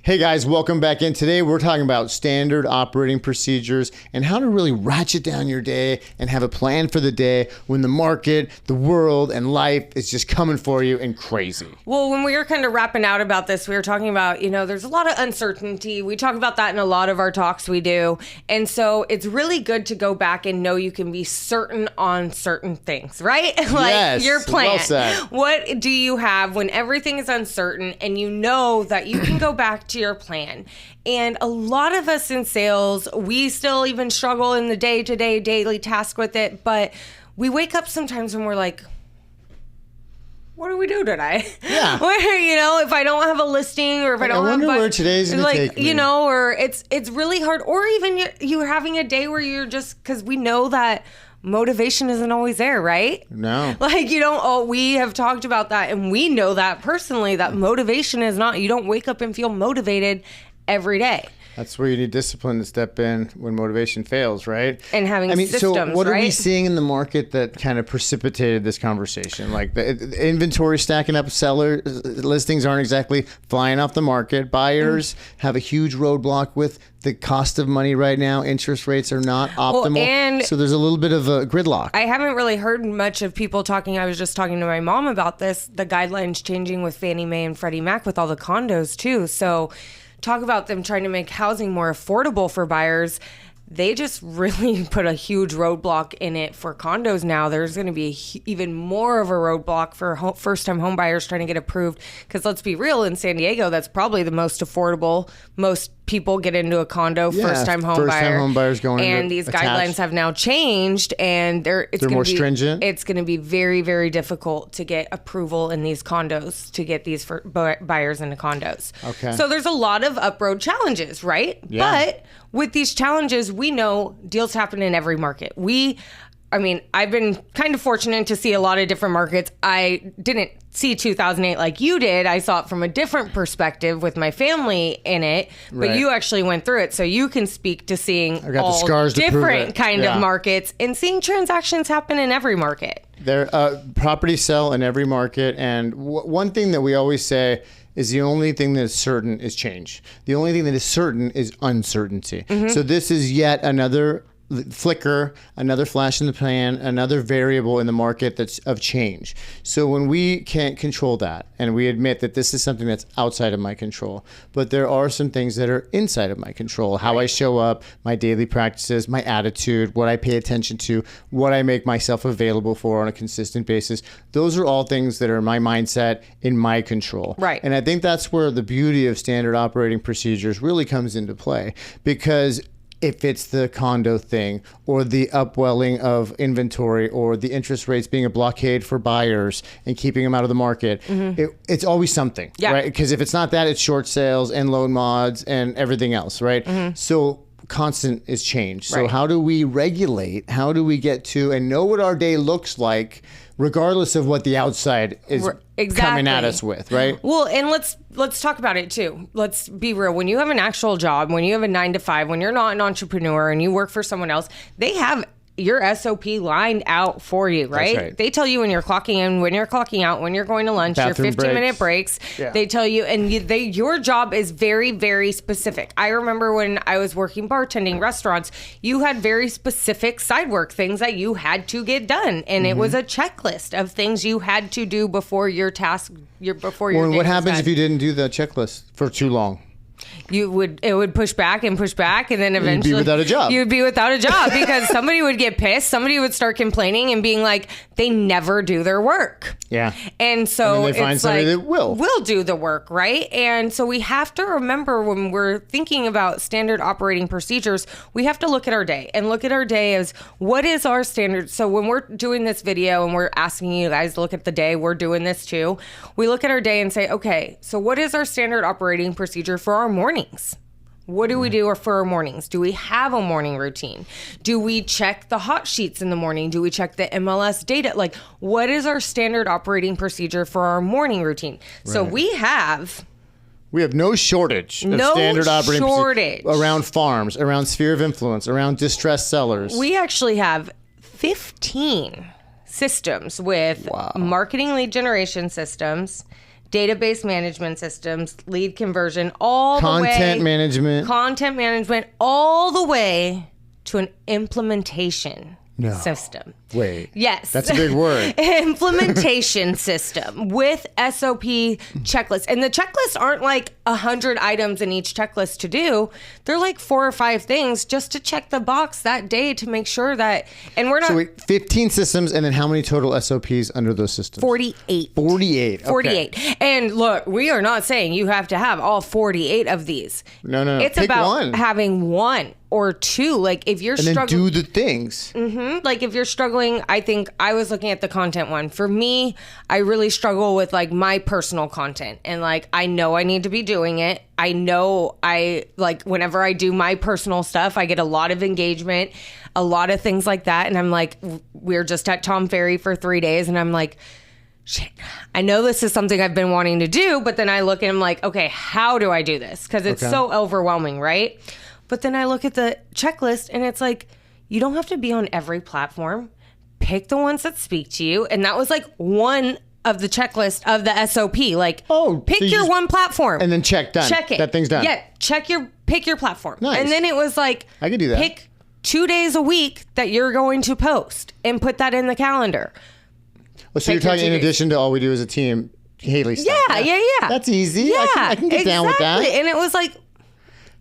Hey guys, welcome back in. Today we're talking about standard operating procedures and how to really ratchet down your day and have a plan for the day when the market, the world, and life is just coming for you and crazy. Well, when we were kind of wrapping out about this, we were talking about, there's a lot of uncertainty. We talk about that in a lot of our talks we do. And so it's really good to go back and know you can be certain on certain things, right? Like yes, your plan. Well said. What do you have when everything is uncertain and you know that you can go back to your plan? And a lot of us in sales, we still even struggle in the day-to-day daily task with it, but we wake up sometimes and we're like, what do we do today? Yeah. Where, if I don't have a listing or if I don't have, where today's gonna take me. Or it's really hard, or even you're having a day where you're just, because we know that motivation isn't always there, right? No. We have talked about that, and we know that personally, that motivation is not, you don't wake up and feel motivated every day. That's where you need discipline to step in when motivation fails, right? And having systems, so what are we right? seeing in the market that kind of precipitated this conversation? Like the inventory stacking up, seller listings aren't exactly flying off the market. Buyers have a huge roadblock with the cost of money right now. Interest rates are not optimal. So there's a little bit of a gridlock. I haven't really heard much of people talking. I was just talking to my mom about this, the guidelines changing with Fannie Mae and Freddie Mac with all the condos too. So talk about them trying to make housing more affordable for buyers. They just really put a huge roadblock in it for condos now. There's going to be even more of a roadblock for first-time home buyers trying to get approved. Because let's be real, in San Diego, that's probably the most affordable. Most people get into a condo, first-time home buyers going and into these attached. Guidelines have now changed, and they're more stringent. It's going to be very, very difficult to get approval in these condos, to get these buyers into condos. Okay. So there's a lot of up-road challenges, right? Yeah. But with these challenges, we know deals happen in every market. I've been kind of fortunate to see a lot of different markets. I didn't see 2008 like you did. I saw it from a different perspective with my family in it, but Right. you actually went through it. So you can speak to seeing I got the all scars to prove different it. kind Yeah. of markets and seeing transactions happen in every market. There, properties sell in every market, and one thing that we always say is the only thing that is certain is change. The only thing that is certain is uncertainty. Mm-hmm. So this is yet another flicker, another flash in the pan, another variable in the market that's of change. So when we can't control that, and we admit that this is something that's outside of my control, but there are some things that are inside of my control, how I show up, my daily practices, my attitude, what I pay attention to, what I make myself available for on a consistent basis. Those are all things that are my mindset, in my control. Right. And I think that's where the beauty of standard operating procedures really comes into play, because if it's the condo thing or the upwelling of inventory or the interest rates being a blockade for buyers and keeping them out of the market, it's always something, right? Because if it's not that, it's short sales and loan mods and everything else, right? So constant is change. So how do we regulate? How do we get to and know what our day looks like, regardless of what the outside is coming at us with, right? Well, and let's talk about it too. Let's be real. When you have an actual job, when you have a 9-to-5, when you're not an entrepreneur and you work for someone else, they have your SOP lined out for you, right? That's right. They tell you when you're clocking in, when you're clocking out, when you're going to lunch, Bathroom your 15-minute breaks. Yeah. They tell you, and your job is very, very specific. I remember when I was working bartending restaurants, you had very specific side work, things that you had to get done. And it was a checklist of things you had to do before your task, before your day What was happens done. if you didn't do the checklist for too long? It would push back, and then eventually You'd be without a job. You'd be without a job because somebody would get pissed. Somebody would start complaining and being like, they never do their work. Yeah. And so they find it's somebody like, that will do the work, right? And so we have to remember when we're thinking about standard operating procedures, we have to look at our day and look at our day as what is our standard. So when we're doing this video and we're asking you guys to look at the day, we're doing this too. We look at our day and say, okay, so what is our standard operating procedure for our mornings? What do we do for our mornings? Do we have a morning routine? Do we check the hot sheets in the morning? Do we check the MLS data? Like, what is our standard operating procedure for our morning routine? Right. So we have no shortage of standard operating procedures around farms, around sphere of influence, around distressed sellers. We actually have 15 systems with marketing lead generation systems, database management systems, lead conversion, all Content management. content management, all the way to an implementation system. Wait. Yes. That's a big word. Implementation system with SOP checklists. And the checklists aren't like 100 items in each checklist to do. They're like 4 or 5 things just to check the box that day to make sure that, and we're not. So wait, 15 systems, and then how many total SOPs under those systems? 48. 48. Okay. 48. And look, we are not saying you have to have all 48 of these. No. It's Pick about one. having 1 or 2. Like if you're And then struggling. do the things. Like if you're struggling, I think I was looking at the content one. For me, I really struggle with like my personal content, and like I know I need to be doing it. I know I like whenever I do my personal stuff, I get a lot of engagement, a lot of things like that. And I'm like, we're just at Tom Ferry for 3 days, and I'm like, shit, I know this is something I've been wanting to do, but then I look and I'm like, okay, how do I do this? Because it's so overwhelming, right? But then I look at the checklist and it's like, you don't have to be on every platform. Pick the ones that speak to you. And that was like one of the checklist of the SOP. Like, pick so you your just- one platform. And then check, done. Check it. That thing's done. Yeah, pick your platform. Nice. And then it was like, I could do that. Pick 2 days a week that you're going to post and put that in the calendar. Well, so you're Pick your talking in 2 days. addition to all we do as a team, Haley stuff. Yeah. That's easy. Yeah, I can get down with that. exactly. And it was like,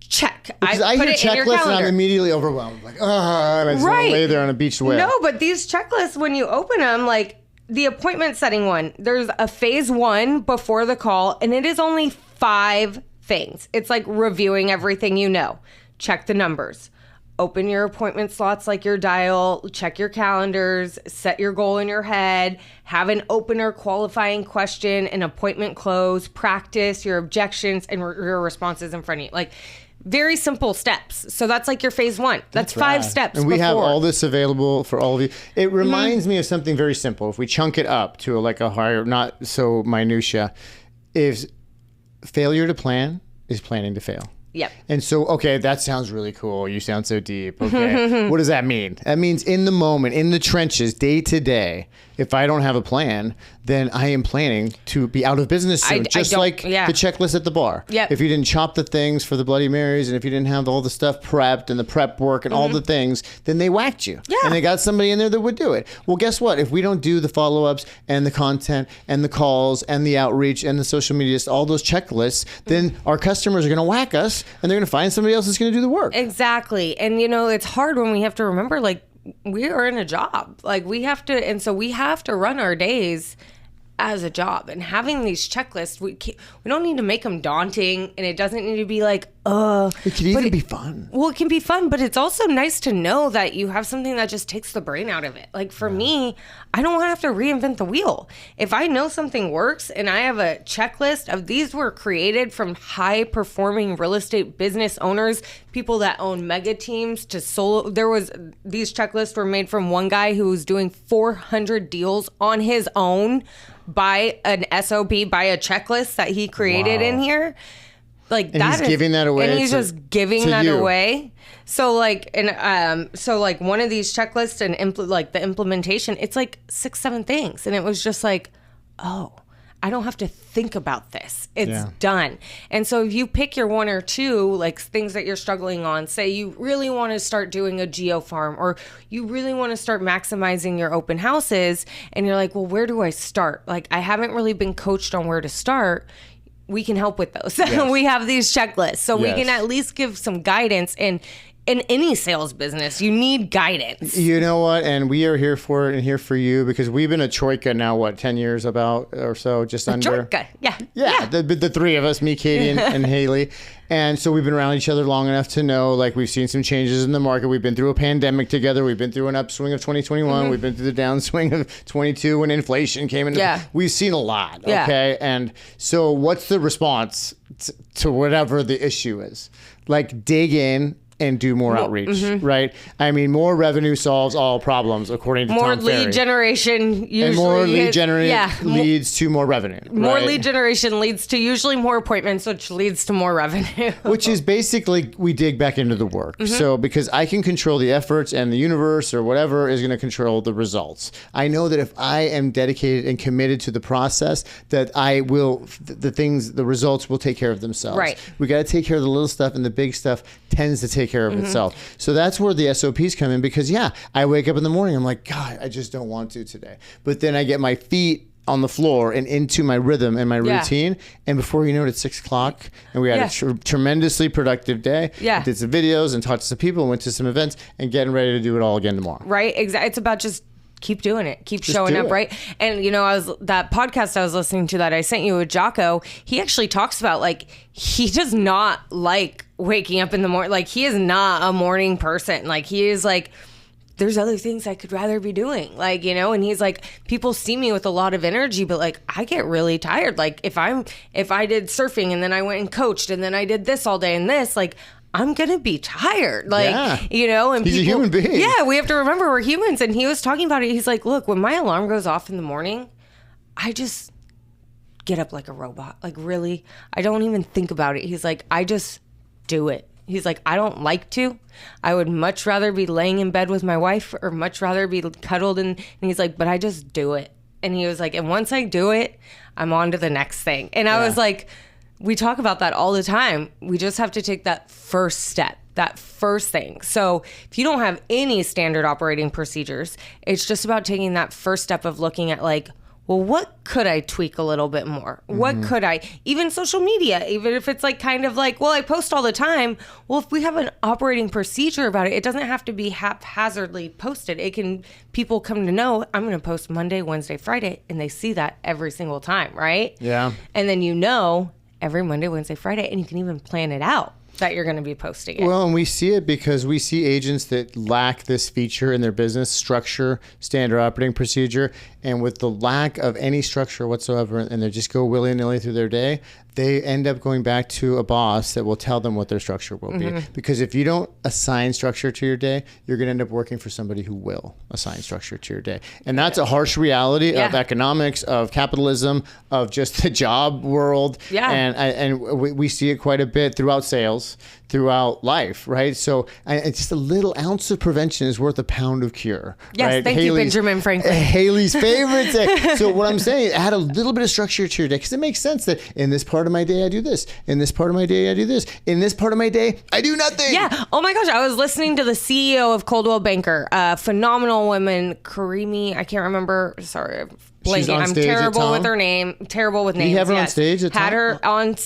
check. Because I put hear it in your checklists and I'm calendar. immediately overwhelmed. Like, and I just want Right. to lay there on a beached whale. No, but these checklists, when you open them, like the appointment setting one, there's a phase 1 before the call, and it is only 5 things. It's like reviewing everything you know. Check the numbers. Open your appointment slots like your dial, check your calendars, set your goal in your head, have an opener qualifying question, an appointment close, practice your objections and your responses in front of you. Like very simple steps. So that's like your phase 1. That's 5 rad. steps. And we have before. all this available for all of you. It reminds me of something very simple. If we chunk it up to like a higher, not so minutia, is failure to plan is planning to fail. Yep. And so, okay, that sounds really cool. You sound so deep. Okay. What does that mean? That means in the moment, in the trenches, day to day, if I don't have a plan, then I am planning to be out of business soon. Just like the checklist at the bar. Yep. If you didn't chop the things for the Bloody Marys and if you didn't have all the stuff prepped and the prep work and all the things, then they whacked you. Yeah. And they got somebody in there that would do it. Well, guess what? If we don't do the follow-ups and the content and the calls and the outreach and the social media, all those checklists, then our customers are going to whack us and they're going to find somebody else that's going to do the work. Exactly. And you know, it's hard when we have to remember, like, we are in a job. Like, we have to, and so we have to run our days as a job. And having these checklists, we don't need to make them daunting, and it doesn't need to be like, It can even be fun. Well, it can be fun, but it's also nice to know that you have something that just takes the brain out of it. Like for me, I don't want to have to reinvent the wheel. If I know something works and I have a checklist of these were created from high performing real estate business owners, people that own mega teams to solo. These checklists were made from one guy who was doing 400 deals on his own by an SOP, by a checklist that he created in here. Like and he's giving that away. And he's just giving that you. away. So like, so like one of these checklists and like the implementation, it's like 6-7 things, and it was just like, oh, I don't have to think about this. It's done. And so if you pick your 1 or 2, like things that you're struggling on, say you really want to start doing a geo farm, or you really want to start maximizing your open houses, and you're like, well, where do I start? Like, I haven't really been coached on where to start. We can help with those. Yes. We have these checklists. So we can at least give some guidance. And in any sales business, you need guidance. You know what? And we are here for it and here for you because we've been a Troika now, 10 years about or so, just under. Troika, yeah. The 3 of us, me, Katie, and Haley. And so we've been around each other long enough to know, like, we've seen some changes in the market. We've been through a pandemic together. We've been through an upswing of 2021. We've been through the downswing of 22 when inflation came into. Yeah. We've seen a lot. Yeah. Okay. And so what's the response to whatever the issue is? Like, dig in. and do more outreach, right? I mean, more revenue solves all problems, according to more Tom lead Ferry. generation usually. And more lead generation leads to more revenue. More right? lead generation leads to usually more appointments, which leads to more revenue. Which is basically, we dig back into the work. So because I can control the efforts, and the universe or whatever is going to control the results. I know that if I am dedicated and committed to the process, that I will, the results will take care of themselves. Right. We got to take care of the little stuff, and the big stuff tends to take care of itself. So that's where the SOPs come in, because I wake up in the morning, I'm like, God, I just don't want to today. But then I get my feet on the floor and into my rhythm and my routine, and before you know it, it's 6 o'clock, and we had a tremendously productive day. Did some videos and talked to some people, and went to some events, and getting ready to do it all again tomorrow. Right, exactly. It's about just keep doing it, keep showing up, right? And that podcast I was listening to that I sent you with Jocko, he actually talks about, like, he does not like waking up in the morning. Like, he is not a morning person. Like, he is like, there's other things I could rather be doing, like, and he's like, people see me with a lot of energy, but like, I get really tired. Like, if I did surfing and then I went and coached and then I did this all day and this, like, I'm going to be tired. Like, and he's a human being. Yeah. We have to remember we're humans. And he was talking about it. He's like, look, when my alarm goes off in the morning, I just get up like a robot. Like, really, I don't even think about it. He's like, I just do it. He's like, I don't like to. I would much rather be laying in bed with my wife, or much rather be cuddled. And he's like, but I just do it. And he was like, and once I do it, I'm on to the next thing. And I was like, we talk about that all the time. We just have to take that first step, that first thing. So if you don't have any standard operating procedures, it's just about taking that first step of looking at, like, well, what could I tweak a little bit more? What could I, even social media, even if it's like kind of like, well, I post all the time. Well, if we have an operating procedure about it, it doesn't have to be haphazardly posted. It can, people come to know, I'm going to post Monday, Wednesday, Friday, and they see that every single time, right? Yeah. And then every Monday, Wednesday, Friday, and you can even plan it out that you're going to be posting it. Well, and we see it because we see agents that lack this feature in their business: structure, standard operating procedure. And with the lack of any structure whatsoever, and they just go willy-nilly through their day, they end up going back to a boss that will tell them what their structure will be. Because if you don't assign structure to your day, you're going to end up working for somebody who will assign structure to your day. And that's a harsh reality of economics, of capitalism, of just the job world. Yeah. And we see it quite a bit throughout sales, throughout life, right? So it's just a little ounce of prevention is worth a pound of cure. Yes, right? thank you, Benjamin Franklin. Haley's favorite thing. So what I'm saying, add a little bit of structure to your day, because it makes sense that in this part of my day I do this, in this part of my day I do this, in this part of my day I do nothing. Yeah. Oh my gosh, I was listening to the CEO of Coldwell Banker, phenomenal woman, Karimi. I can't remember. Sorry. I'm terrible with her name. Terrible with names. Did you have her on stage at Had Tom? her on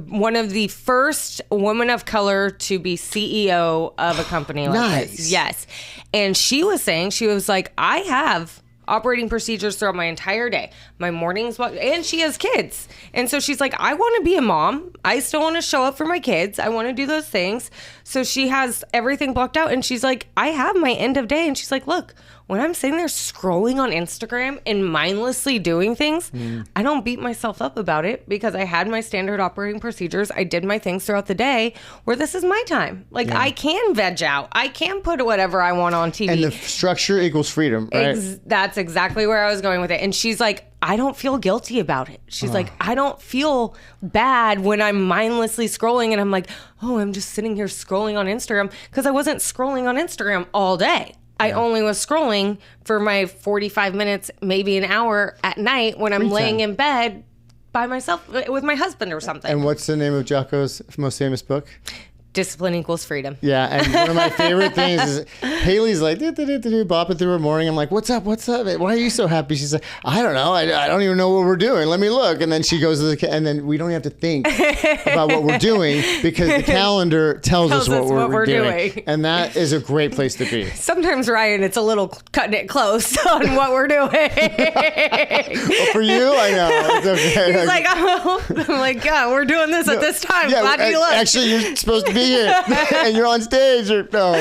one of the first women of color to be CEO of a company like this. Yes. And she was saying, she was like, I have operating procedures throughout my entire day. My mornings, and she has kids. And so she's like, I want to be a mom. I still want to show up for my kids. I want to do those things. So she has everything blocked out. And she's like, I have my end of day. And she's like, look, when I'm sitting there scrolling on Instagram and mindlessly doing things, I don't beat myself up about it, because I had my standard operating procedures. I did my things throughout the day, where this is my time. Like, I can veg out. I can put whatever I want on TV. And the structure equals freedom, right? That's exactly where I was going with it. And she's like, I don't feel guilty about it. She's like, I don't feel bad when I'm mindlessly scrolling and I'm like, oh, I'm just sitting here scrolling on Instagram, because I wasn't scrolling on Instagram all day. I only was scrolling for my 45 minutes, maybe an hour at night when I'm laying in bed by myself with my husband or something. And what's the name of Jocko's most famous book? Discipline equals freedom. Yeah, and one of my favorite things is Haley's like bopping through her morning. I'm like, what's up? What's up? Why are you so happy? She's like, I don't know. I don't even know what we're doing. Let me look. And then she goes to and then we don't have to think about what we're doing, because the calendar tells us what we're doing. And that is a great place to be. Sometimes, Ryan, it's a little cutting it close on what we're doing. Well, for you, I know. It's okay. He's like, oh. I'm like, yeah, we're doing this at this time. Yeah, Glad you look. Actually, you're supposed to be here and you're on stage. Or no,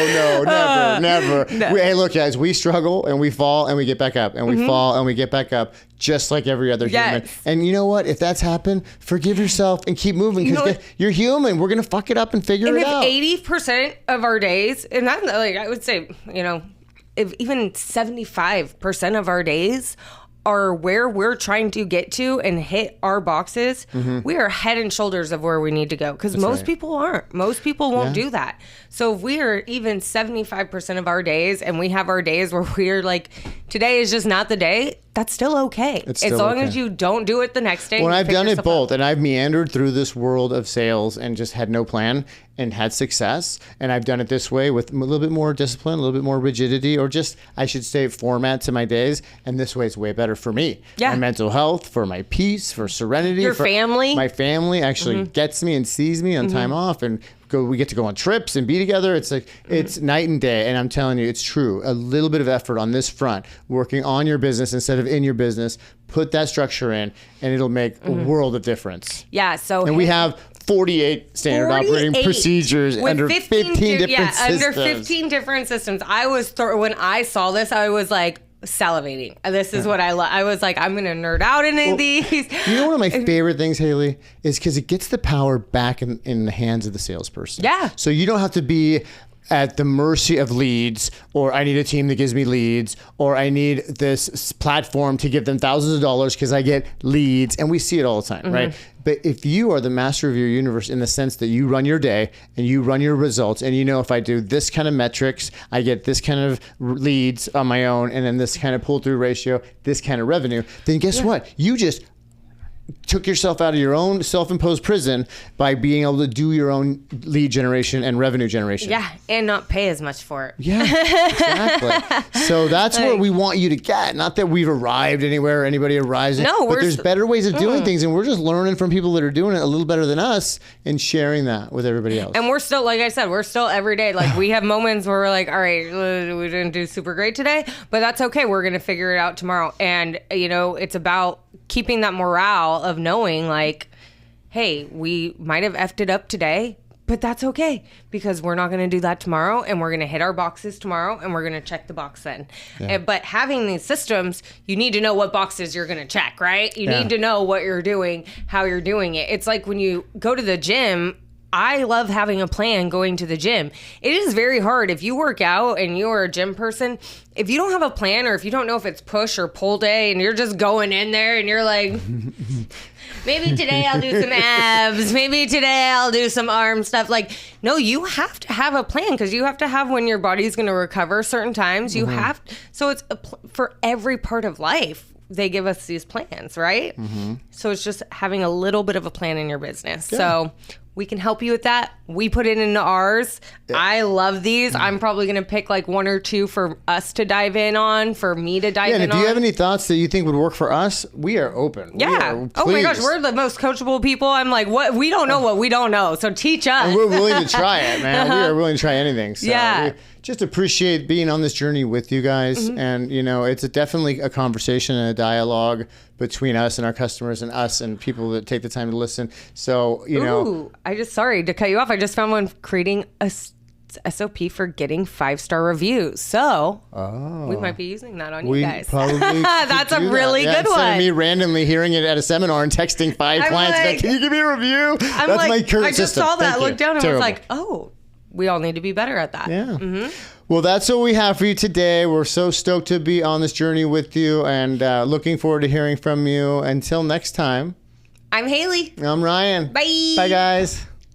never. never. Hey, look, guys, we struggle and we fall and we get back up and we fall and we get back up, just like every other human. And you know what? If that's happened, forgive yourself and keep moving, because you're human. We're going to fuck it up and figure it out. If 80% of our days, and that's like, I would say, if even 75% of our days are where we're trying to get to and hit our boxes, we are head and shoulders of where we need to go, because most people aren't. Most people won't do that. So if we are even 75% of our days, and we have our days where we're like, today is just not the day, that's still okay. As long as you don't do it the next day. Well, I've done it both, and I've meandered through this world of sales and just had no plan and had success. And I've done it this way with a little bit more discipline, a little bit more rigidity, or just, I should say, format to my days. And this way is way better for me. My mental health, for my peace, for serenity. Your family. My family actually gets me and sees me on time off, and we get to go on trips and be together. It's like, it's night and day. And I'm telling you, it's true. A little bit of effort on this front, working on your business instead of in your business, put that structure in, and it'll make a world of difference. Yeah. So, and we have 48 standard operating procedures under 15 different systems. Under 15 different systems. I was, when I saw this, I was like, salivating. This is what I love. I was like, I'm going to nerd out into these. You know, one of my favorite things, Haley, is because it gets the power back in the hands of the salesperson. Yeah. So you don't have to be at the mercy of leads, or I need a team that gives me leads, or I need this platform to give them thousands of dollars because I get leads. And we see it all the time, right? But if you are the master of your universe, in the sense that you run your day and you run your results, and you know, if I do this kind of metrics, I get this kind of leads on my own, and then this kind of pull through ratio, this kind of revenue, then guess what? You just took yourself out of your own self-imposed prison by being able to do your own lead generation and revenue generation. Yeah, and not pay as much for it. Yeah, exactly. So that's where we want you to get. Not that we've arrived anywhere, anybody arrives. No, but there's better ways of doing things, and we're just learning from people that are doing it a little better than us and sharing that with everybody else. And we're still, like I said, we're still every day. Like, we have moments where we're like, all right, we didn't do super great today, but that's okay. We're going to figure it out tomorrow. And, it's about keeping that morale of knowing, like, hey, we might have effed it up today, but that's okay, because we're not going to do that tomorrow, and we're going to hit our boxes tomorrow, and we're going to check the box then. But having these systems, you need to know what boxes you're going to check, right? You need to know what you're doing, how you're doing it. It's like when you go to the gym, I love having a plan going to the gym. It is very hard if you work out and you're a gym person. If you don't have a plan, or if you don't know if it's push or pull day, and you're just going in there and you're like, maybe today I'll do some abs, maybe today I'll do some arm stuff. Like, no, you have to have a plan, because you have to have when your body's going to recover certain times. You have, so it's for every part of life. They give us these plans, right? So it's just having a little bit of a plan in your business. So we can help you with that. We put it into ours. I love these. I'm probably going to pick like one or two for us to dive in on, for me to dive in on. And if you have any thoughts that you think would work for us, we are open. Oh my gosh, we're the most coachable people. I'm like, what? We don't know what we don't know. So teach us. And we're willing to try it, man. We are willing to try anything. So we just appreciate being on this journey with you guys. And, it's definitely a conversation and a dialogue between us and our customers, and us and people that take the time to listen. So, Ooh, sorry to cut you off. I just found one, creating a SOP for getting 5-star reviews. So we might be using that on you guys. Probably that's a really good one. Instead of me randomly hearing it at a seminar and texting 5 clients, like, can you give me a review? That's like, my current I just system. saw that, looked down, and Terrible. was like, oh, we all need to be better at that. Yeah. Well, that's what we have for you today. We're so stoked to be on this journey with you, and looking forward to hearing from you. Until next time. I'm Haley. I'm Ryan. Bye. Bye, guys.